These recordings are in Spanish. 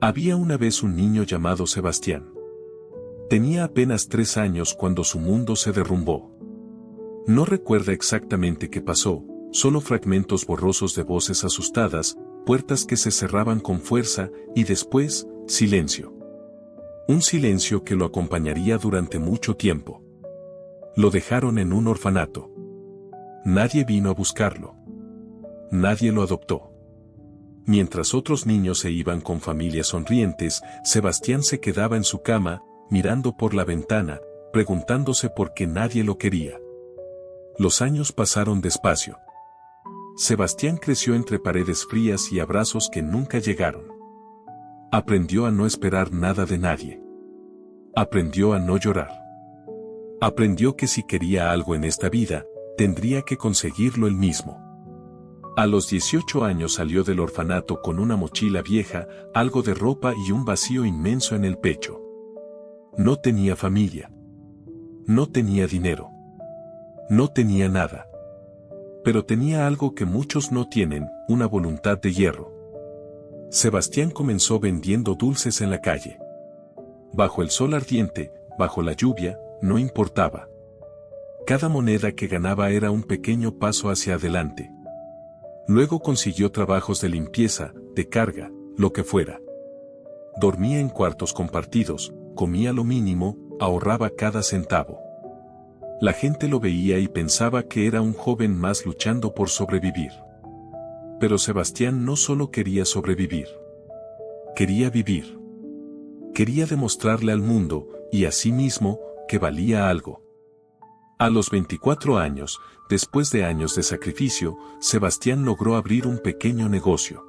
Había una vez un niño llamado Sebastián. Tenía apenas 3 años cuando su mundo se derrumbó. No recuerda exactamente qué pasó, solo fragmentos borrosos de voces asustadas, puertas que se cerraban con fuerza, y después, silencio. Un silencio que lo acompañaría durante mucho tiempo. Lo dejaron en un orfanato. Nadie vino a buscarlo. Nadie lo adoptó. Mientras otros niños se iban con familias sonrientes, Sebastián se quedaba en su cama, mirando por la ventana, preguntándose por qué nadie lo quería. Los años pasaron despacio. Sebastián creció entre paredes frías y abrazos que nunca llegaron. Aprendió a no esperar nada de nadie. Aprendió a no llorar. Aprendió que si quería algo en esta vida, tendría que conseguirlo él mismo. A los 18 años salió del orfanato con una mochila vieja, algo de ropa y un vacío inmenso en el pecho. No tenía familia. No tenía dinero. No tenía nada. Pero tenía algo que muchos no tienen, una voluntad de hierro. Sebastián comenzó vendiendo dulces en la calle. Bajo el sol ardiente, bajo la lluvia, no importaba. Cada moneda que ganaba era un pequeño paso hacia adelante. Luego consiguió trabajos de limpieza, de carga, lo que fuera. Dormía en cuartos compartidos, comía lo mínimo, ahorraba cada centavo. La gente lo veía y pensaba que era un joven más luchando por sobrevivir. Pero Sebastián no solo quería sobrevivir. Quería vivir. Quería demostrarle al mundo, y a sí mismo, que valía algo. A los 24 años, después de años de sacrificio, Sebastián logró abrir un pequeño negocio.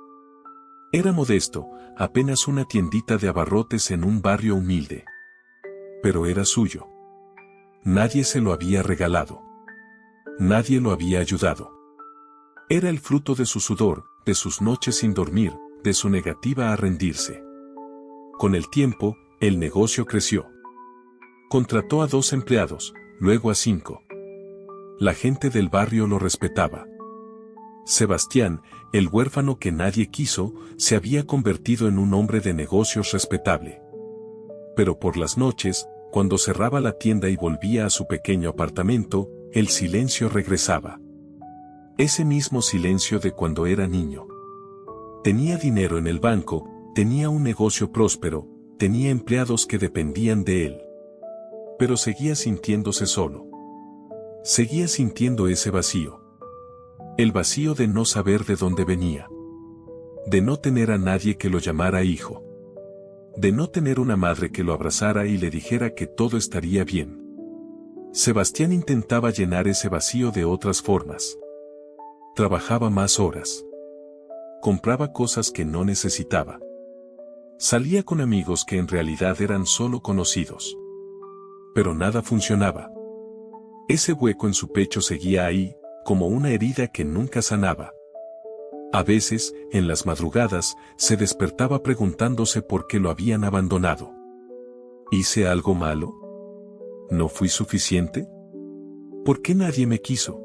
Era modesto, apenas una tiendita de abarrotes en un barrio humilde. Pero era suyo. Nadie se lo había regalado. Nadie lo había ayudado. Era el fruto de su sudor, de sus noches sin dormir, de su negativa a rendirse. Con el tiempo, el negocio creció. Contrató a 2 empleados, luego a 5. La gente del barrio lo respetaba. Sebastián, el huérfano que nadie quiso, se había convertido en un hombre de negocios respetable. Pero por las noches, cuando cerraba la tienda y volvía a su pequeño apartamento, el silencio regresaba. Ese mismo silencio de cuando era niño. Tenía dinero en el banco, tenía un negocio próspero, tenía empleados que dependían de él. Pero seguía sintiéndose solo. Seguía sintiendo ese vacío. El vacío de no saber de dónde venía. De no tener a nadie que lo llamara hijo. De no tener una madre que lo abrazara y le dijera que todo estaría bien. Sebastián intentaba llenar ese vacío de otras formas. Trabajaba más horas. Compraba cosas que no necesitaba. Salía con amigos que en realidad eran solo conocidos. Pero nada funcionaba. Ese hueco en su pecho seguía ahí, como una herida que nunca sanaba. A veces, en las madrugadas, se despertaba preguntándose por qué lo habían abandonado. ¿Hice algo malo? ¿No fui suficiente? ¿Por qué nadie me quiso?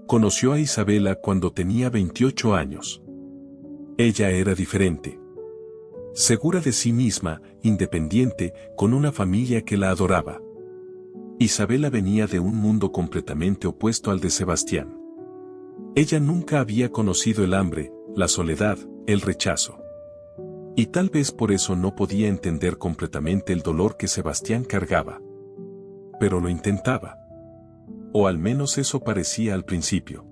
Conoció a Isabela cuando tenía 28 años. Ella era diferente. Segura de sí misma, independiente, con una familia que la adoraba. Isabela venía de un mundo completamente opuesto al de Sebastián. Ella nunca había conocido el hambre, la soledad, el rechazo. Y tal vez por eso no podía entender completamente el dolor que Sebastián cargaba. Pero lo intentaba. O al menos eso parecía al principio.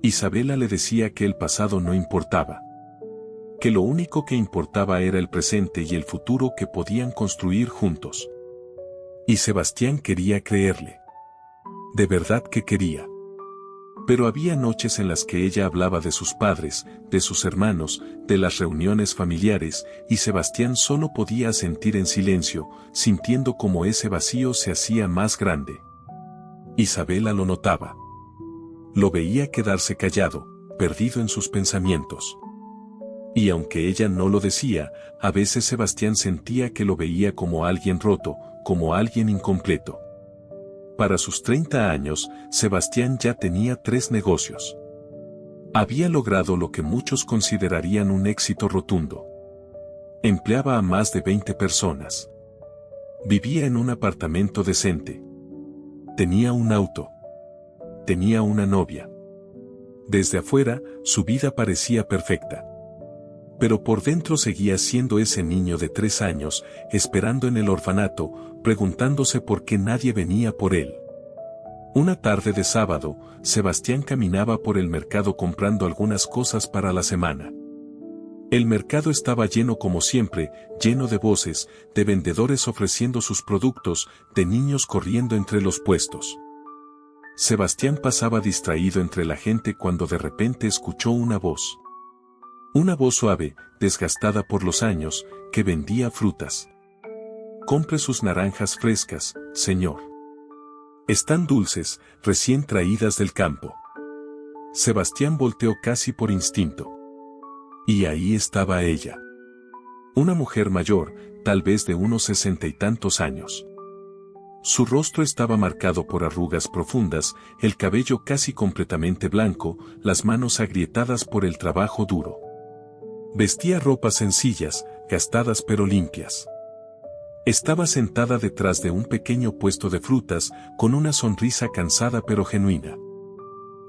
Isabela le decía que el pasado no importaba. Que lo único que importaba era el presente y el futuro que podían construir juntos. Y Sebastián quería creerle. De verdad que quería. Pero había noches en las que ella hablaba de sus padres, de sus hermanos, de las reuniones familiares, y Sebastián solo podía sentir en silencio, sintiendo como ese vacío se hacía más grande. Isabela lo notaba. Lo veía quedarse callado, perdido en sus pensamientos. Y aunque ella no lo decía, a veces Sebastián sentía que lo veía como alguien roto, como alguien incompleto. Para sus 30 años, Sebastián ya tenía 3 negocios. Había logrado lo que muchos considerarían un éxito rotundo. Empleaba a más de 20 personas. Vivía en un apartamento decente. Tenía un auto. Tenía una novia. Desde afuera, su vida parecía perfecta. Pero por dentro seguía siendo ese niño de 3 años, esperando en el orfanato, preguntándose por qué nadie venía por él. Una tarde de sábado, Sebastián caminaba por el mercado comprando algunas cosas para la semana. El mercado estaba lleno como siempre, lleno de voces, de vendedores ofreciendo sus productos, de niños corriendo entre los puestos. Sebastián pasaba distraído entre la gente cuando de repente escuchó una voz. Una voz suave, desgastada por los años, que vendía frutas. «Compre sus naranjas frescas, señor. Están dulces, recién traídas del campo». Sebastián volteó casi por instinto. Y ahí estaba ella. Una mujer mayor, tal vez de unos 60 y tantos años. Su rostro estaba marcado por arrugas profundas, el cabello casi completamente blanco, las manos agrietadas por el trabajo duro. Vestía ropas sencillas, gastadas pero limpias. Estaba sentada detrás de un pequeño puesto de frutas, con una sonrisa cansada pero genuina.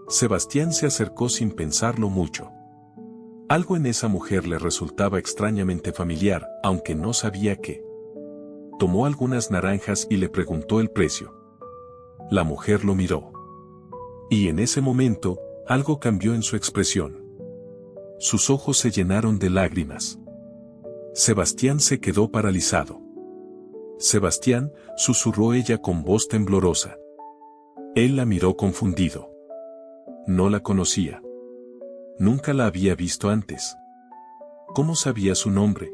Sebastián se acercó sin pensarlo mucho. Algo en esa mujer le resultaba extrañamente familiar, aunque no sabía qué. Tomó algunas naranjas y le preguntó el precio. La mujer lo miró. Y en ese momento, algo cambió en su expresión. Sus ojos se llenaron de lágrimas. Sebastián se quedó paralizado. «Sebastián», susurró ella con voz temblorosa. Él la miró confundido. No la conocía. Nunca la había visto antes. ¿Cómo sabía su nombre?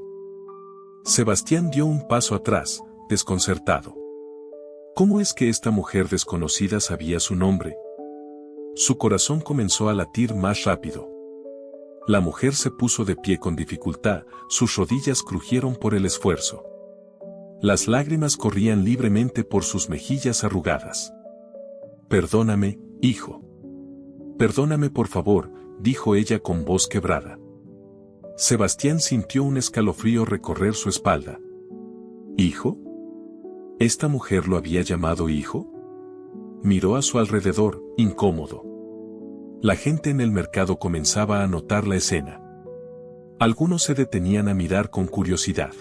Sebastián dio un paso atrás, desconcertado. ¿Cómo es que esta mujer desconocida sabía su nombre? Su corazón comenzó a latir más rápido. La mujer se puso de pie con dificultad, sus rodillas crujieron por el esfuerzo. Las lágrimas corrían libremente por sus mejillas arrugadas. «Perdóname, hijo. Perdóname por favor», dijo ella con voz quebrada. Sebastián sintió un escalofrío recorrer su espalda. ¿Hijo? ¿Esta mujer lo había llamado hijo? Miró a su alrededor, incómodo. La gente en el mercado comenzaba a notar la escena. Algunos se detenían a mirar con curiosidad.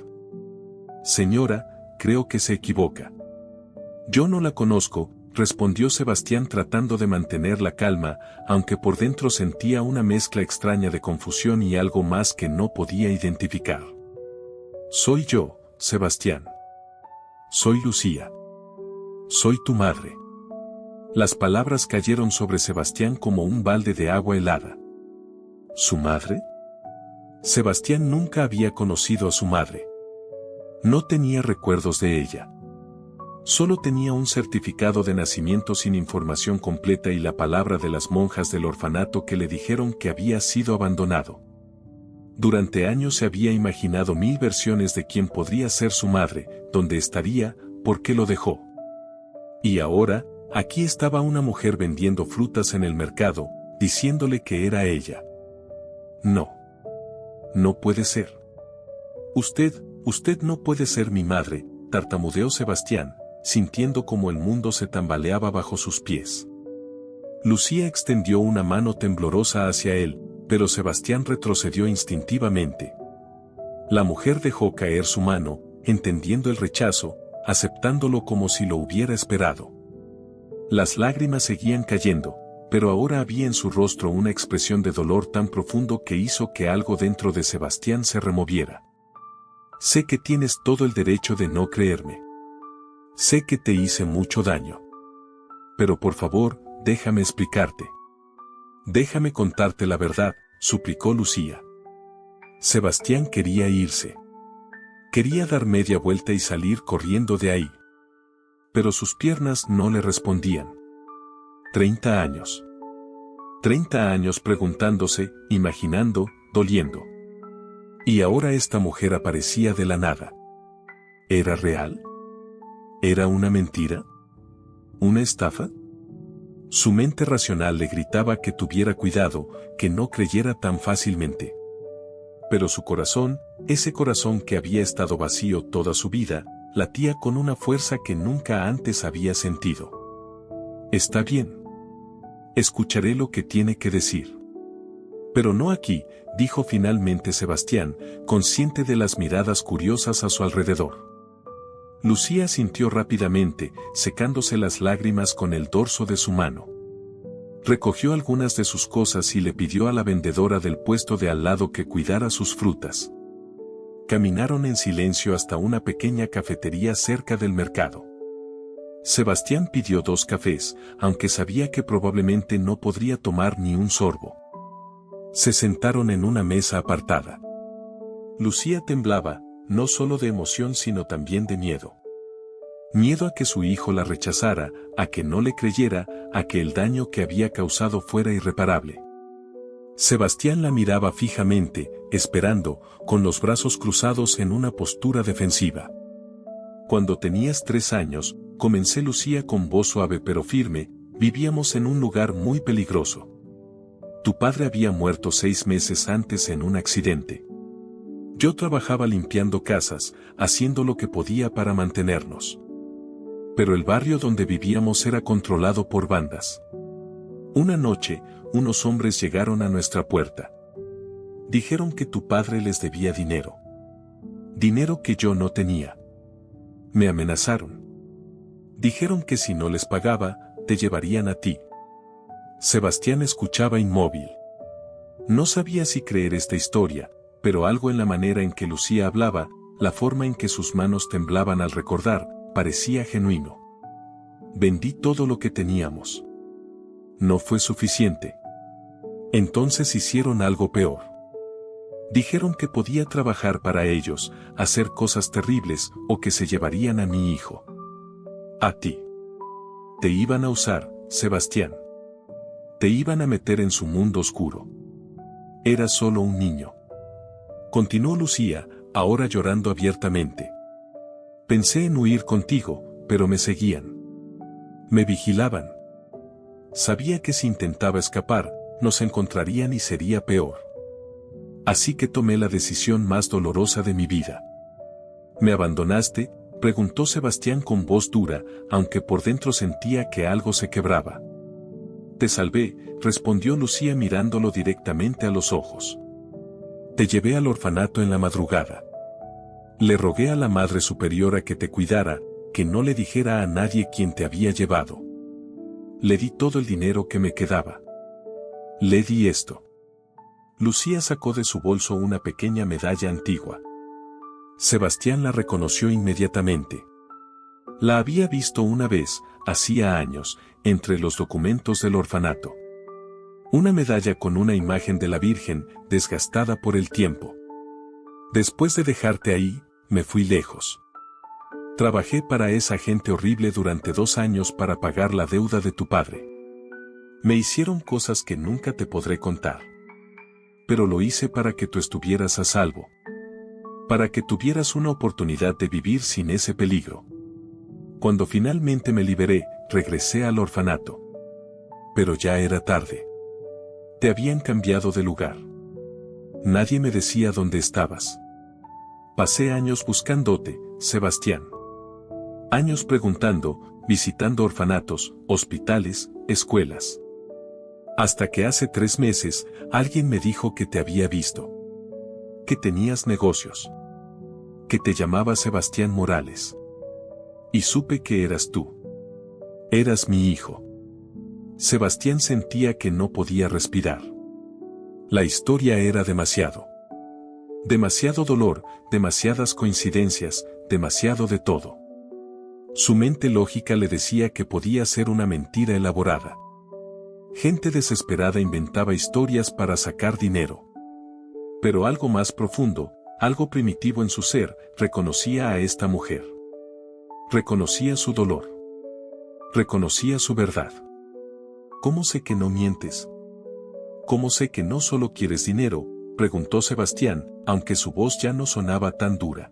«Señora, creo que se equivoca». «Yo no la conozco», respondió Sebastián tratando de mantener la calma, aunque por dentro sentía una mezcla extraña de confusión y algo más que no podía identificar. «Soy yo, Sebastián. Soy Lucía. Soy tu madre». Las palabras cayeron sobre Sebastián como un balde de agua helada. ¿Su madre? Sebastián nunca había conocido a su madre. No tenía recuerdos de ella. Solo tenía un certificado de nacimiento sin información completa y la palabra de las monjas del orfanato que le dijeron que había sido abandonado. Durante años se había imaginado 1000 versiones de quién podría ser su madre, dónde estaría, por qué lo dejó. Y ahora, aquí estaba una mujer vendiendo frutas en el mercado, diciéndole que era ella. No. No puede ser. Usted no puede ser mi madre, tartamudeó Sebastián, sintiendo como el mundo se tambaleaba bajo sus pies. Lucía extendió una mano temblorosa hacia él, pero Sebastián retrocedió instintivamente. La mujer dejó caer su mano, entendiendo el rechazo, aceptándolo como si lo hubiera esperado. Las lágrimas seguían cayendo, pero ahora había en su rostro una expresión de dolor tan profundo que hizo que algo dentro de Sebastián se removiera. Sé que tienes todo el derecho de no creerme. Sé que te hice mucho daño. Pero por favor, déjame explicarte. Déjame contarte la verdad, suplicó Lucía. Sebastián quería irse. Quería dar media vuelta y salir corriendo de ahí. Pero sus piernas no le respondían. 30 años. 30 años preguntándose, imaginando, doliendo. Y ahora esta mujer aparecía de la nada. ¿Era real? ¿Era una mentira? ¿Una estafa? Su mente racional le gritaba que tuviera cuidado, que no creyera tan fácilmente. Pero su corazón, ese corazón que había estado vacío toda su vida, latía con una fuerza que nunca antes había sentido. Está bien. Escucharé lo que tiene que decir. Pero no aquí, dijo finalmente Sebastián, consciente de las miradas curiosas a su alrededor. Lucía asintió rápidamente, secándose las lágrimas con el dorso de su mano. Recogió algunas de sus cosas y le pidió a la vendedora del puesto de al lado que cuidara sus frutas. Caminaron en silencio hasta una pequeña cafetería cerca del mercado. Sebastián pidió 2 cafés, aunque sabía que probablemente no podría tomar ni un sorbo. Se sentaron en una mesa apartada. Lucía temblaba, no solo de emoción sino también de miedo. Miedo a que su hijo la rechazara, a que no le creyera, a que el daño que había causado fuera irreparable. Sebastián la miraba fijamente, esperando, con los brazos cruzados en una postura defensiva. Cuando tenías 3 años, comencé Lucía con voz suave pero firme, vivíamos en un lugar muy peligroso. Tu padre había muerto 6 meses antes en un accidente. Yo trabajaba limpiando casas, haciendo lo que podía para mantenernos. Pero el barrio donde vivíamos era controlado por bandas. Una noche, unos hombres llegaron a nuestra puerta. Dijeron que tu padre les debía dinero. Dinero que yo no tenía. Me amenazaron. Dijeron que si no les pagaba, te llevarían a ti. Sebastián escuchaba inmóvil. No sabía si creer esta historia, pero algo en la manera en que Lucía hablaba, la forma en que sus manos temblaban al recordar, parecía genuino. Vendí todo lo que teníamos. No fue suficiente. Entonces hicieron algo peor. Dijeron que podía trabajar para ellos, hacer cosas terribles o que se llevarían a mi hijo. A ti. Te iban a usar, Sebastián. Te iban a meter en su mundo oscuro. Eras solo un niño. Continuó Lucía, ahora llorando abiertamente. Pensé en huir contigo, pero me seguían. Me vigilaban. Sabía que si intentaba escapar, nos encontrarían y sería peor. Así que tomé la decisión más dolorosa de mi vida. ¿Me abandonaste?, preguntó Sebastián con voz dura, aunque por dentro sentía que algo se quebraba. Te salvé, respondió Lucía mirándolo directamente a los ojos. Te llevé al orfanato en la madrugada. Le rogué a la Madre Superiora que te cuidara, que no le dijera a nadie quién te había llevado. Le di todo el dinero que me quedaba. Le di esto. Lucía sacó de su bolso una pequeña medalla antigua. Sebastián la reconoció inmediatamente. La había visto una vez, hacía años, entre los documentos del orfanato. Una medalla con una imagen de la Virgen, desgastada por el tiempo. Después de dejarte ahí, me fui lejos. Trabajé para esa gente horrible durante 2 años para pagar la deuda de tu padre. Me hicieron cosas que nunca te podré contar. Pero lo hice para que tú estuvieras a salvo. Para que tuvieras una oportunidad de vivir sin ese peligro. Cuando finalmente me liberé, regresé al orfanato. Pero ya era tarde. Te habían cambiado de lugar. Nadie me decía dónde estabas. Pasé años buscándote, Sebastián. Años preguntando, visitando orfanatos, hospitales, escuelas. Hasta que hace 3 meses, alguien me dijo que te había visto. Que tenías negocios. Que te llamaba Sebastián Morales. Y supe que eras tú. Eras mi hijo. Sebastián sentía que no podía respirar. La historia era demasiado. Demasiado dolor, demasiadas coincidencias, demasiado de todo. Su mente lógica le decía que podía ser una mentira elaborada. Gente desesperada inventaba historias para sacar dinero. Pero algo más profundo, algo primitivo en su ser, reconocía a esta mujer. Reconocía su dolor. Reconocía su verdad. ¿Cómo sé que no mientes? ¿Cómo sé que no solo quieres dinero?, preguntó Sebastián, aunque su voz ya no sonaba tan dura.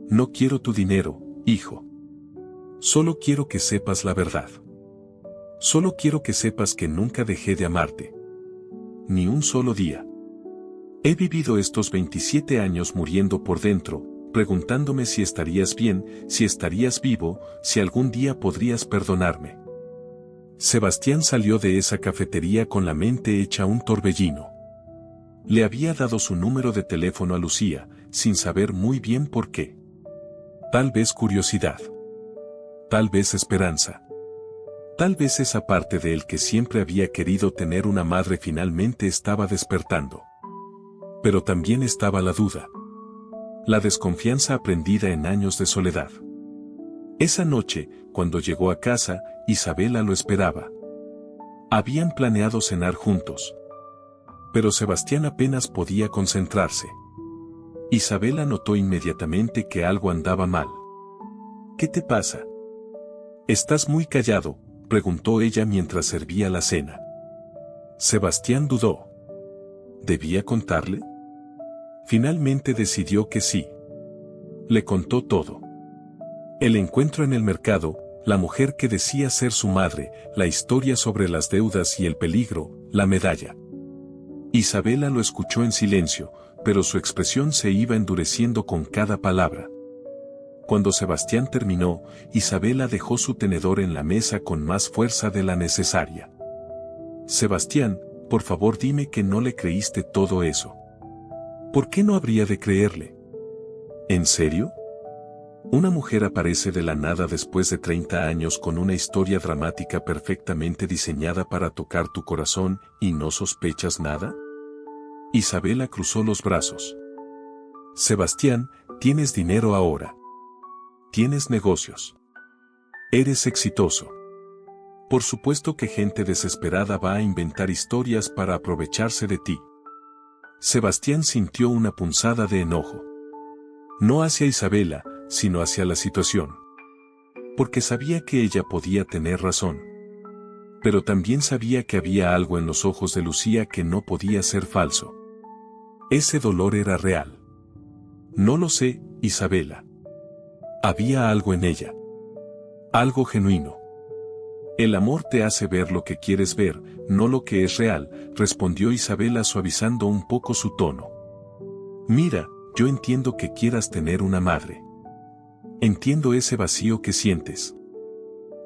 No quiero tu dinero, hijo. Solo quiero que sepas la verdad. Solo quiero que sepas que nunca dejé de amarte. Ni un solo día. He vivido estos 27 años muriendo por dentro, preguntándome si estarías bien, si estarías vivo, si algún día podrías perdonarme. Sebastián salió de esa cafetería con la mente hecha un torbellino. Le había dado su número de teléfono a Lucía, sin saber muy bien por qué. Tal vez curiosidad. Tal vez esperanza. Tal vez esa parte de él que siempre había querido tener una madre finalmente estaba despertando. Pero también estaba la duda. La desconfianza aprendida en años de soledad. Esa noche, cuando llegó a casa, Isabela lo esperaba. Habían planeado cenar juntos. Pero Sebastián apenas podía concentrarse. Isabela notó inmediatamente que algo andaba mal. ¿Qué te pasa? ¿Estás muy callado?, preguntó ella mientras servía la cena. Sebastián dudó. ¿Debía contarle? Finalmente decidió que sí. Le contó todo. El encuentro en el mercado, la mujer que decía ser su madre, la historia sobre las deudas y el peligro, la medalla. Isabela lo escuchó en silencio, pero su expresión se iba endureciendo con cada palabra. Cuando Sebastián terminó, Isabela dejó su tenedor en la mesa con más fuerza de la necesaria. Sebastián, por favor dime que no le creíste todo eso. ¿Por qué no habría de creerle? ¿En serio? Una mujer aparece de la nada después de 30 años con una historia dramática perfectamente diseñada para tocar tu corazón y no sospechas nada. Isabela cruzó los brazos. Sebastián, tienes dinero ahora. Tienes negocios. Eres exitoso. Por supuesto que gente desesperada va a inventar historias para aprovecharse de ti. Sebastián sintió una punzada de enojo. No hacia Isabela, sino hacia la situación. Porque sabía que ella podía tener razón. Pero también sabía que había algo en los ojos de Lucía que no podía ser falso. Ese dolor era real. No lo sé, Isabela. Había algo en ella. Algo genuino. El amor te hace ver lo que quieres ver, no lo que es real, respondió Isabela suavizando un poco su tono. Mira, yo entiendo que quieras tener una madre. Entiendo ese vacío que sientes.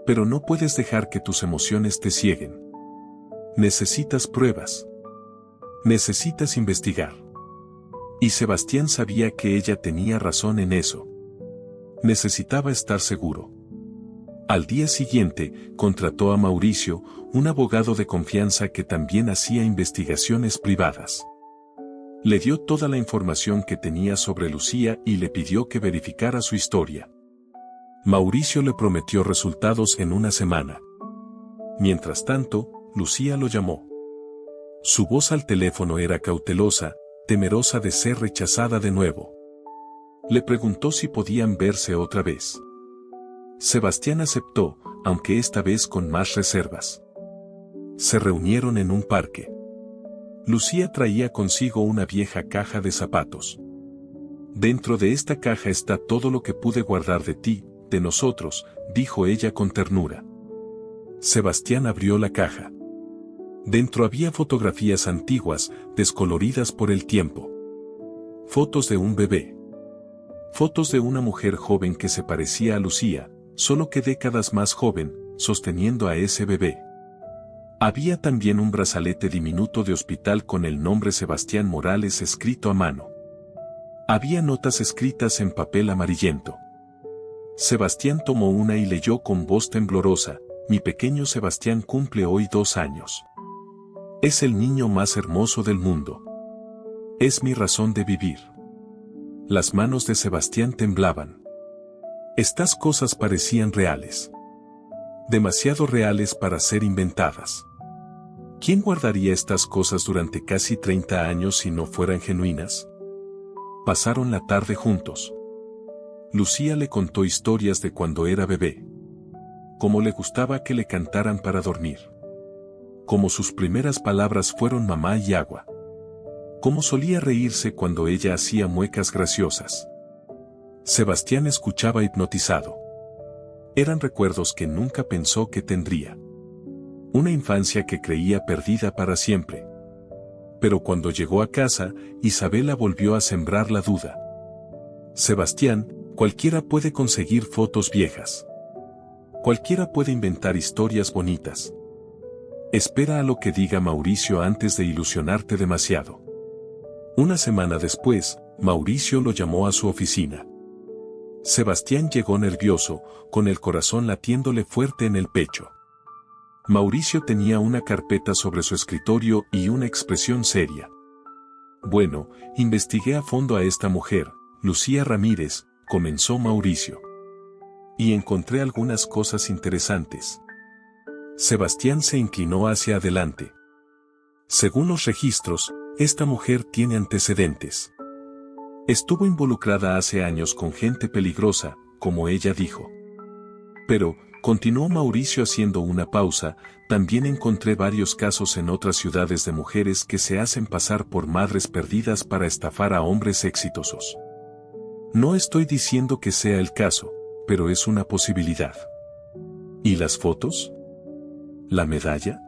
Pero no puedes dejar que tus emociones te cieguen. Necesitas pruebas. Necesitas investigar. Y Sebastián sabía que ella tenía razón en eso. Necesitaba estar seguro. Al día siguiente, contrató a Mauricio, un abogado de confianza que también hacía investigaciones privadas. Le dio toda la información que tenía sobre Lucía y le pidió que verificara su historia. Mauricio le prometió resultados en una semana. Mientras tanto, Lucía lo llamó. Su voz al teléfono era cautelosa, temerosa de ser rechazada de nuevo. Le preguntó si podían verse otra vez. Sebastián aceptó, aunque esta vez con más reservas. Se reunieron en un parque. Lucía traía consigo una vieja caja de zapatos. Dentro de esta caja está todo lo que pude guardar de ti, de nosotros, dijo ella con ternura. Sebastián abrió la caja. Dentro había fotografías antiguas, descoloridas por el tiempo. Fotos de un bebé. Fotos de una mujer joven que se parecía a Lucía, solo que décadas más joven, sosteniendo a ese bebé. Había también un brazalete diminuto de hospital con el nombre Sebastián Morales escrito a mano. Había notas escritas en papel amarillento. Sebastián tomó una y leyó con voz temblorosa: mi pequeño Sebastián cumple hoy 2 años. Es el niño más hermoso del mundo. Es mi razón de vivir. Las manos de Sebastián temblaban. Estas cosas parecían reales. Demasiado reales para ser inventadas. ¿Quién guardaría estas cosas durante casi 30 años si no fueran genuinas? Pasaron la tarde juntos. Lucía le contó historias de cuando era bebé. Cómo le gustaba que le cantaran para dormir. Cómo sus primeras palabras fueron mamá y agua. Cómo solía reírse cuando ella hacía muecas graciosas. Sebastián escuchaba hipnotizado. Eran recuerdos que nunca pensó que tendría. Una infancia que creía perdida para siempre. Pero cuando llegó a casa, Isabela volvió a sembrar la duda. Sebastián, cualquiera puede conseguir fotos viejas. Cualquiera puede inventar historias bonitas. Espera a lo que diga Mauricio antes de ilusionarte demasiado. Una semana después, Mauricio lo llamó a su oficina. Sebastián llegó nervioso, con el corazón latiéndole fuerte en el pecho. Mauricio tenía una carpeta sobre su escritorio y una expresión seria. Bueno, investigué a fondo a esta mujer, Lucía Ramírez, comenzó Mauricio. Y encontré algunas cosas interesantes. Sebastián se inclinó hacia adelante. Según los registros, esta mujer tiene antecedentes. Estuvo involucrada hace años con gente peligrosa, como ella dijo. Pero, continuó Mauricio haciendo una pausa, también encontré varios casos en otras ciudades de mujeres que se hacen pasar por madres perdidas para estafar a hombres exitosos. No estoy diciendo que sea el caso, pero es una posibilidad. ¿Y las fotos? ¿La medalla?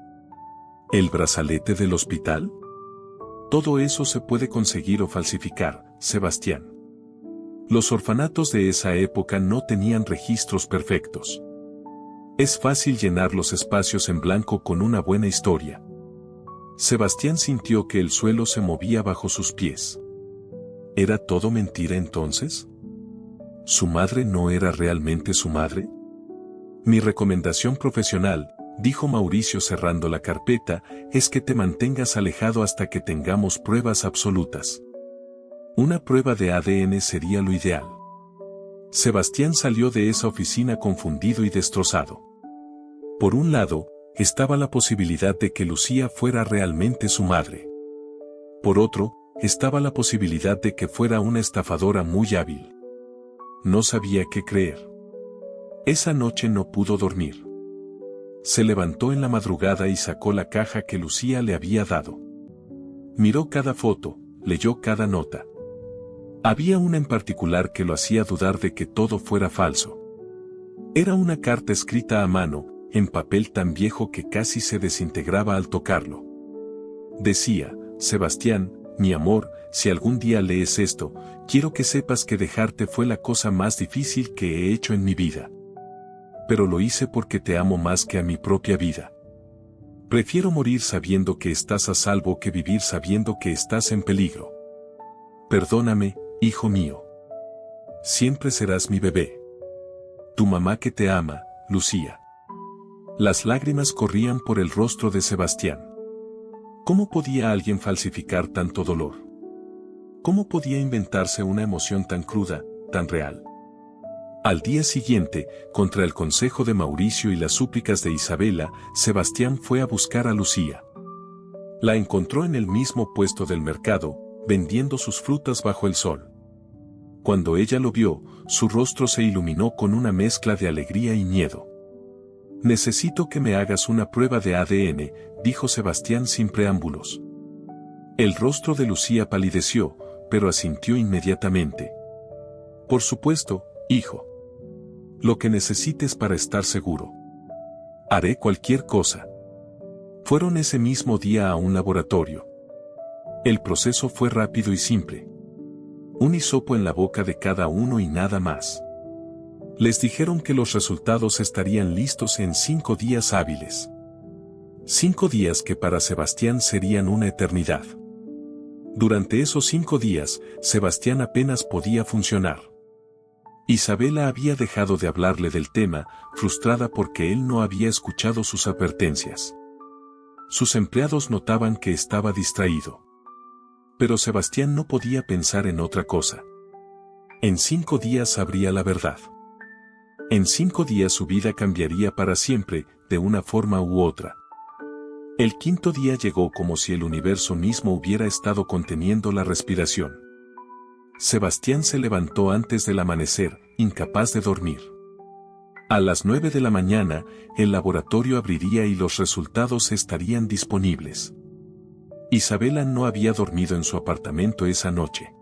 ¿El brazalete del hospital? Todo eso se puede conseguir o falsificar, Sebastián. Los orfanatos de esa época no tenían registros perfectos. Es fácil llenar los espacios en blanco con una buena historia. Sebastián sintió que el suelo se movía bajo sus pies. ¿Era todo mentira entonces? ¿Su madre no era realmente su madre? Mi recomendación profesional, dijo Mauricio cerrando la carpeta, es que te mantengas alejado hasta que tengamos pruebas absolutas. Una prueba de ADN sería lo ideal. Sebastián salió de esa oficina confundido y destrozado. Por un lado, estaba la posibilidad de que Lucía fuera realmente su madre. Por otro, estaba la posibilidad de que fuera una estafadora muy hábil. No sabía qué creer. Esa noche no pudo dormir. Se levantó en la madrugada y sacó la caja que Lucía le había dado. Miró cada foto, leyó cada nota. Había una en particular que lo hacía dudar de que todo fuera falso. Era una carta escrita a mano, en papel tan viejo que casi se desintegraba al tocarlo. Decía: Sebastián, mi amor, si algún día lees esto, quiero que sepas que dejarte fue la cosa más difícil que he hecho en mi vida. Pero lo hice porque te amo más que a mi propia vida. Prefiero morir sabiendo que estás a salvo que vivir sabiendo que estás en peligro. Perdóname, hijo mío. Siempre serás mi bebé. Tu mamá que te ama, Lucía. Las lágrimas corrían por el rostro de Sebastián. ¿Cómo podía alguien falsificar tanto dolor? ¿Cómo podía inventarse una emoción tan cruda, tan real? Al día siguiente, contra el consejo de Mauricio y las súplicas de Isabela, Sebastián fue a buscar a Lucía. La encontró en el mismo puesto del mercado, vendiendo sus frutas bajo el sol. Cuando ella lo vio, su rostro se iluminó con una mezcla de alegría y miedo. Necesito que me hagas una prueba de ADN, dijo Sebastián sin preámbulos. El rostro de Lucía palideció, pero asintió inmediatamente. Por supuesto, hijo. Lo que necesites para estar seguro. Haré cualquier cosa. Fueron ese mismo día a un laboratorio. El proceso fue rápido y simple. Un hisopo en la boca de cada uno y nada más. Les dijeron que los resultados estarían listos en 5 días hábiles. 5 días que para Sebastián serían una eternidad. Durante esos 5 días, Sebastián apenas podía funcionar. Isabela había dejado de hablarle del tema, frustrada porque él no había escuchado sus advertencias. Sus empleados notaban que estaba distraído. Pero Sebastián no podía pensar en otra cosa. En 5 días sabría la verdad. En 5 días su vida cambiaría para siempre, de una forma u otra. El 5.º día llegó como si el universo mismo hubiera estado conteniendo la respiración. Sebastián se levantó antes del amanecer, incapaz de dormir. A las 9 de la mañana, el laboratorio abriría y los resultados estarían disponibles. Isabela no había dormido en su apartamento esa noche.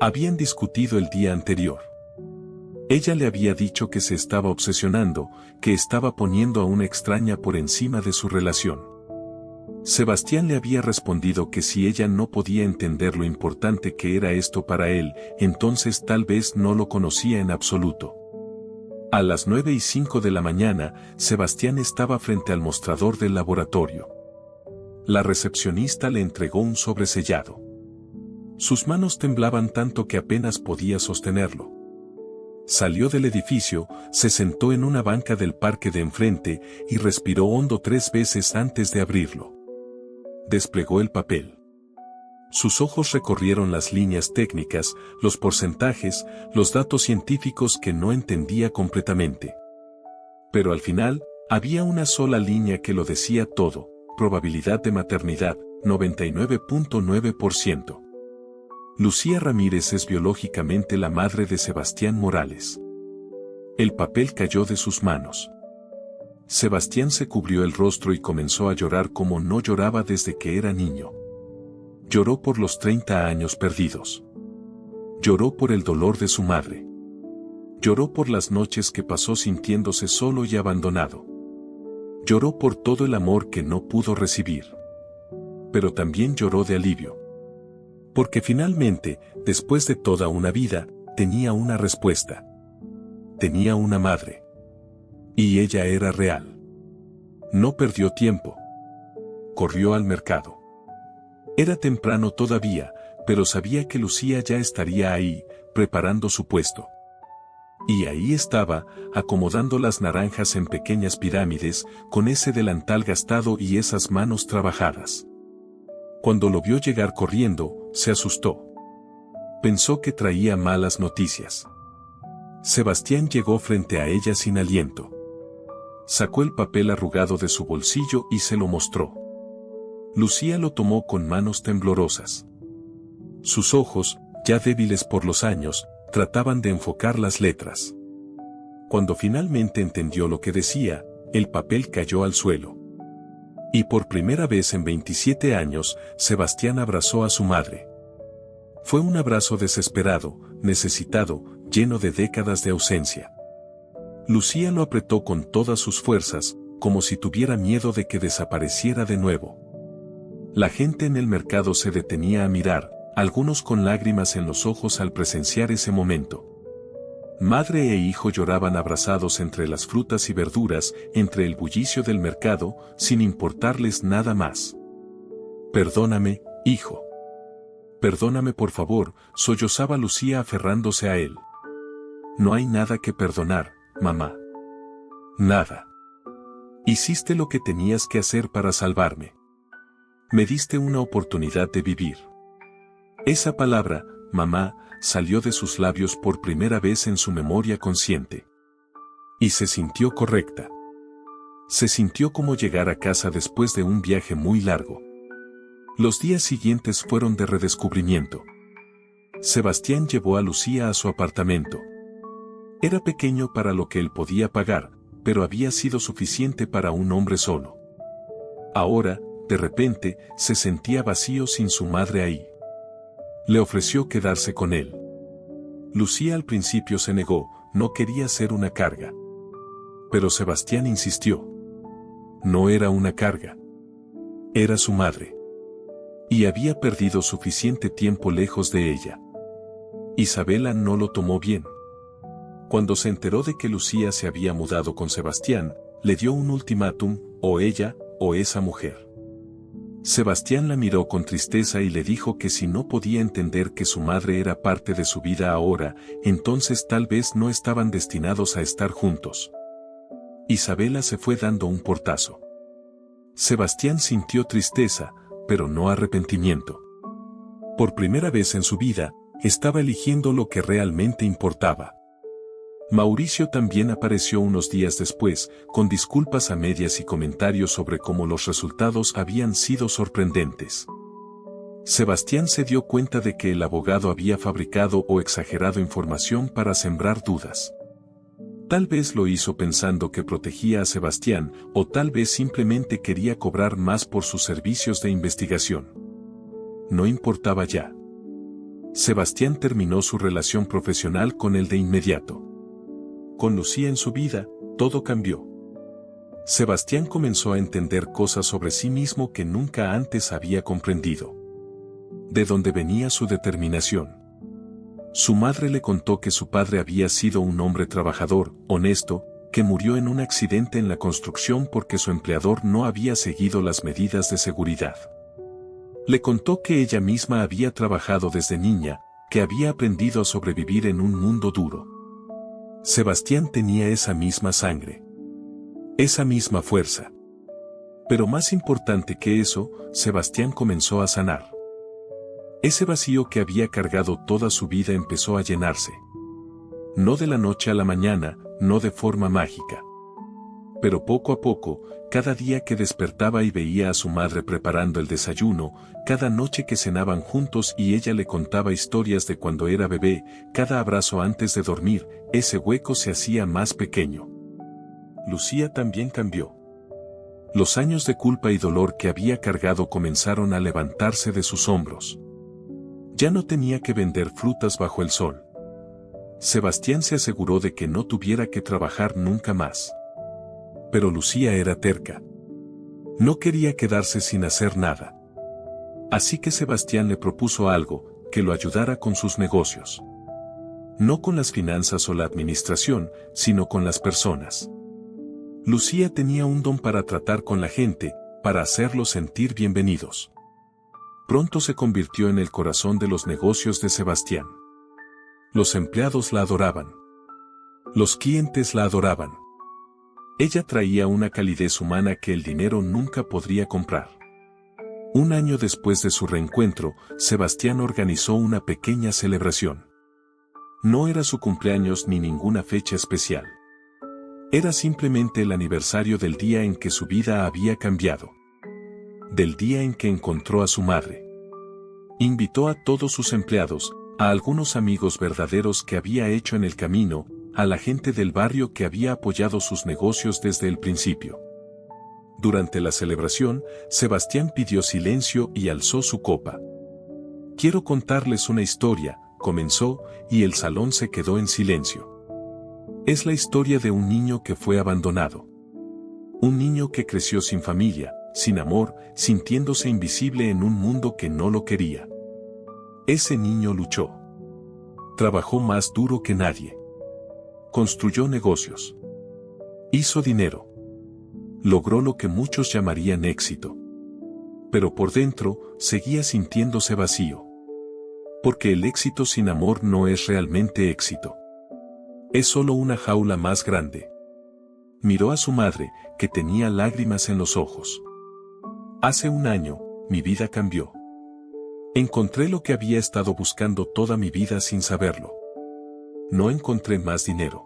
Habían discutido el día anterior. Ella le había dicho que se estaba obsesionando, que estaba poniendo a una extraña por encima de su relación. Sebastián le había respondido que si ella no podía entender lo importante que era esto para él, entonces tal vez no lo conocía en absoluto. A las 9:05 de la mañana, Sebastián estaba frente al mostrador del laboratorio. La recepcionista le entregó un sobre sellado. Sus manos temblaban tanto que apenas podía sostenerlo. Salió del edificio, se sentó en una banca del parque de enfrente y respiró hondo 3 veces antes de abrirlo. Desplegó el papel. Sus ojos recorrieron las líneas técnicas, los porcentajes, los datos científicos que no entendía completamente. Pero al final, había una sola línea que lo decía todo: probabilidad de maternidad, 99.9%. Lucía Ramírez es biológicamente la madre de Sebastián Morales. El papel cayó de sus manos. Sebastián se cubrió el rostro y comenzó a llorar como no lloraba desde que era niño. Lloró por los 30 años perdidos. Lloró por el dolor de su madre. Lloró por las noches que pasó sintiéndose solo y abandonado. Lloró por todo el amor que no pudo recibir. Pero también lloró de alivio. Porque finalmente, después de toda una vida, tenía una respuesta. Tenía una madre. Y ella era real. No perdió tiempo. Corrió al mercado. Era temprano todavía, pero sabía que Lucía ya estaría ahí, preparando su puesto. Y ahí estaba, acomodando las naranjas en pequeñas pirámides, con ese delantal gastado y esas manos trabajadas. Cuando lo vio llegar corriendo, se asustó. Pensó que traía malas noticias. Sebastián llegó frente a ella sin aliento. Sacó el papel arrugado de su bolsillo y se lo mostró. Lucía lo tomó con manos temblorosas. Sus ojos, ya débiles por los años, trataban de enfocar las letras. Cuando finalmente entendió lo que decía, el papel cayó al suelo. Y por primera vez en 27 años, Sebastián abrazó a su madre. Fue un abrazo desesperado, necesitado, lleno de décadas de ausencia. Lucía lo apretó con todas sus fuerzas, como si tuviera miedo de que desapareciera de nuevo. La gente en el mercado se detenía a mirar, algunos con lágrimas en los ojos al presenciar ese momento. Madre e hijo lloraban abrazados entre las frutas y verduras, entre el bullicio del mercado, sin importarles nada más. «Perdóname, hijo. Perdóname por favor», sollozaba Lucía aferrándose a él. «No hay nada que perdonar, mamá. Nada. Hiciste lo que tenías que hacer para salvarme. Me diste una oportunidad de vivir». Esa palabra, mamá, salió de sus labios por primera vez en su memoria consciente. Y se sintió correcta. Se sintió como llegar a casa después de un viaje muy largo. Los días siguientes fueron de redescubrimiento. Sebastián llevó a Lucía a su apartamento. Era pequeño para lo que él podía pagar, pero había sido suficiente para un hombre solo. Ahora, de repente, se sentía vacío sin su madre ahí. Le ofreció quedarse con él. Lucía al principio se negó, no quería ser una carga. Pero Sebastián insistió. No era una carga. Era su madre. Y había perdido suficiente tiempo lejos de ella. Isabela no lo tomó bien. Cuando se enteró de que Lucía se había mudado con Sebastián, le dio un ultimátum: o ella, o esa mujer. Sebastián la miró con tristeza y le dijo que si no podía entender que su madre era parte de su vida ahora, entonces tal vez no estaban destinados a estar juntos. Isabela se fue dando un portazo. Sebastián sintió tristeza, pero no arrepentimiento. Por primera vez en su vida, estaba eligiendo lo que realmente importaba. Mauricio también apareció unos días después, con disculpas a medias y comentarios sobre cómo los resultados habían sido sorprendentes. Sebastián se dio cuenta de que el abogado había fabricado o exagerado información para sembrar dudas. Tal vez lo hizo pensando que protegía a Sebastián, o tal vez simplemente quería cobrar más por sus servicios de investigación. No importaba ya. Sebastián terminó su relación profesional con él de inmediato. Con Lucía en su vida, todo cambió. Sebastián comenzó a entender cosas sobre sí mismo que nunca antes había comprendido. ¿De dónde venía su determinación? Su madre le contó que su padre había sido un hombre trabajador, honesto, que murió en un accidente en la construcción porque su empleador no había seguido las medidas de seguridad. Le contó que ella misma había trabajado desde niña, que había aprendido a sobrevivir en un mundo duro. Sebastián tenía esa misma sangre. Esa misma fuerza. Pero más importante que eso, Sebastián comenzó a sanar. Ese vacío que había cargado toda su vida empezó a llenarse. No de la noche a la mañana, no de forma mágica. Pero poco a poco, cada día que despertaba y veía a su madre preparando el desayuno, cada noche que cenaban juntos y ella le contaba historias de cuando era bebé, cada abrazo antes de dormir, ese hueco se hacía más pequeño. Lucía también cambió. Los años de culpa y dolor que había cargado comenzaron a levantarse de sus hombros. Ya no tenía que vender frutas bajo el sol. Sebastián se aseguró de que no tuviera que trabajar nunca más. Pero Lucía era terca. No quería quedarse sin hacer nada. Así que Sebastián le propuso algo, que lo ayudara con sus negocios. No con las finanzas o la administración, sino con las personas. Lucía tenía un don para tratar con la gente, para hacerlos sentir bienvenidos. Pronto se convirtió en el corazón de los negocios de Sebastián. Los empleados la adoraban. Los clientes la adoraban. Ella traía una calidez humana que el dinero nunca podría comprar. Un año después de su reencuentro, Sebastián organizó una pequeña celebración. No era su cumpleaños ni ninguna fecha especial. Era simplemente el aniversario del día en que su vida había cambiado. Del día en que encontró a su madre. Invitó a todos sus empleados, a algunos amigos verdaderos que había hecho en el camino, a la gente del barrio que había apoyado sus negocios desde el principio. Durante la celebración, Sebastián pidió silencio y alzó su copa. Quiero contarles una historia, comenzó, y el salón se quedó en silencio. Es la historia de un niño que fue abandonado. Un niño que creció sin familia, sin amor, sintiéndose invisible en un mundo que no lo quería. Ese niño luchó. Trabajó más duro que nadie. Construyó negocios. Hizo dinero. Logró lo que muchos llamarían éxito. Pero por dentro, seguía sintiéndose vacío. Porque el éxito sin amor no es realmente éxito. Es solo una jaula más grande. Miró a su madre, que tenía lágrimas en los ojos. Hace un año, mi vida cambió. Encontré lo que había estado buscando toda mi vida sin saberlo. No encontré más dinero.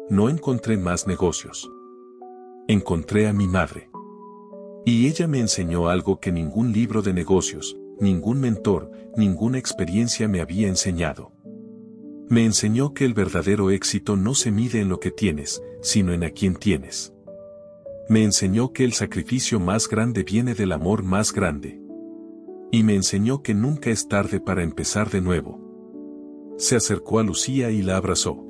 No encontré más negocios. Encontré a mi madre. Y ella me enseñó algo que ningún libro de negocios, ningún mentor, ninguna experiencia me había enseñado. Me enseñó que el verdadero éxito no se mide en lo que tienes, sino en a quién tienes. Me enseñó que el sacrificio más grande viene del amor más grande. Y me enseñó que nunca es tarde para empezar de nuevo. Se acercó a Lucía y la abrazó.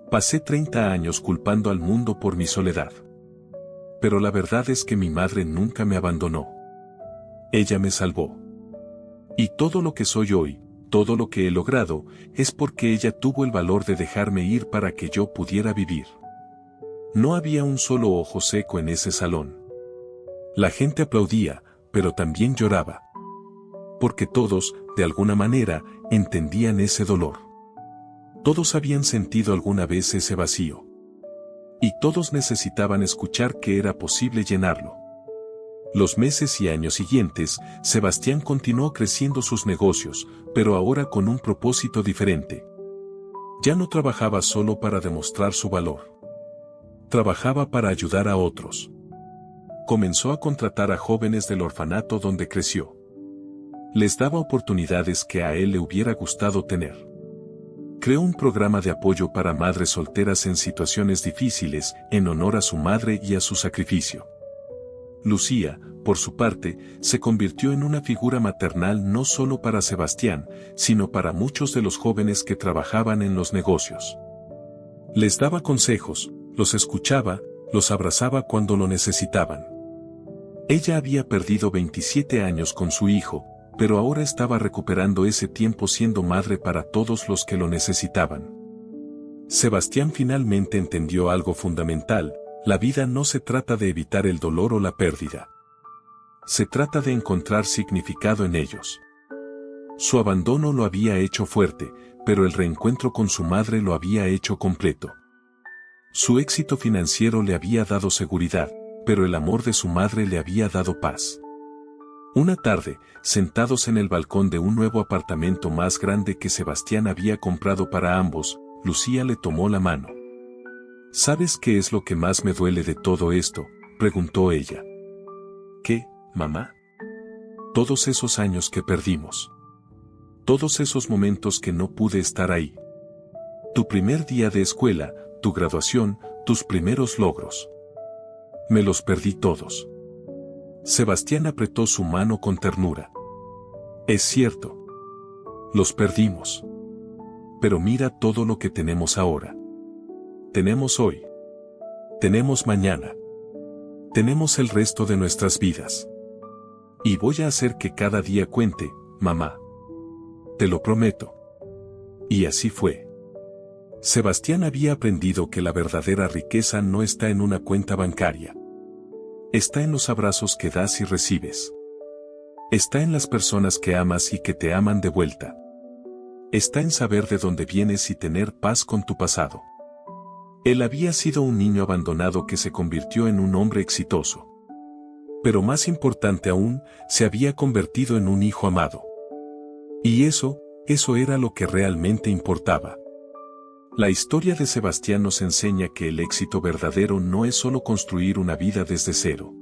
Pasé 30 años culpando al mundo por mi soledad. Pero la verdad es que mi madre nunca me abandonó. Ella me salvó. Y todo lo que soy hoy, todo lo que he logrado, es porque ella tuvo el valor de dejarme ir para que yo pudiera vivir. No había un solo ojo seco en ese salón. La gente aplaudía, pero también lloraba. Porque todos, de alguna manera, entendían ese dolor. Todos habían sentido alguna vez ese vacío. Y todos necesitaban escuchar que era posible llenarlo. Los meses y años siguientes, Sebastián continuó creciendo sus negocios, pero ahora con un propósito diferente. Ya no trabajaba solo para demostrar su valor. Trabajaba para ayudar a otros. Comenzó a contratar a jóvenes del orfanato donde creció. Les daba oportunidades que a él le hubiera gustado tener. Creó un programa de apoyo para madres solteras en situaciones difíciles, en honor a su madre y a su sacrificio. Lucía, por su parte, se convirtió en una figura maternal no solo para Sebastián, sino para muchos de los jóvenes que trabajaban en los negocios. Les daba consejos, los escuchaba, los abrazaba cuando lo necesitaban. Ella había perdido 27 años con su hijo, pero ahora estaba recuperando ese tiempo siendo madre para todos los que lo necesitaban. Sebastián finalmente entendió algo fundamental: la vida no se trata de evitar el dolor o la pérdida. Se trata de encontrar significado en ellos. Su abandono lo había hecho fuerte, pero el reencuentro con su madre lo había hecho completo. Su éxito financiero le había dado seguridad, pero el amor de su madre le había dado paz. Una tarde, sentados en el balcón de un nuevo apartamento más grande que Sebastián había comprado para ambos, Lucía le tomó la mano. ¿Sabes qué es lo que más me duele de todo esto?, preguntó ella. ¿Qué, mamá? Todos esos años que perdimos. Todos esos momentos que no pude estar ahí. Tu primer día de escuela, tu graduación, tus primeros logros. Me los perdí todos. Sebastián apretó su mano con ternura. Es cierto. Los perdimos. Pero mira todo lo que tenemos ahora. Tenemos hoy. Tenemos mañana. Tenemos el resto de nuestras vidas. Y voy a hacer que cada día cuente, mamá. Te lo prometo. Y así fue. Sebastián había aprendido que la verdadera riqueza no está en una cuenta bancaria. Está en los abrazos que das y recibes. Está en las personas que amas y que te aman de vuelta. Está en saber de dónde vienes y tener paz con tu pasado. Él había sido un niño abandonado que se convirtió en un hombre exitoso. Pero más importante aún, se había convertido en un hijo amado. Y eso era lo que realmente importaba. La historia de Sebastián nos enseña que el éxito verdadero no es solo construir una vida desde cero.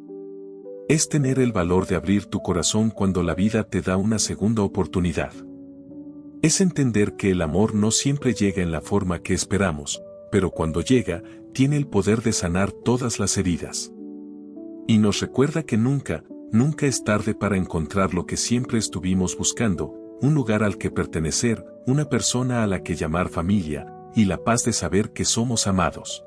Es tener el valor de abrir tu corazón cuando la vida te da una segunda oportunidad. Es entender que el amor no siempre llega en la forma que esperamos, pero cuando llega, tiene el poder de sanar todas las heridas. Y nos recuerda que nunca es tarde para encontrar lo que siempre estuvimos buscando: un lugar al que pertenecer, una persona a la que llamar familia, y la paz de saber que somos amados.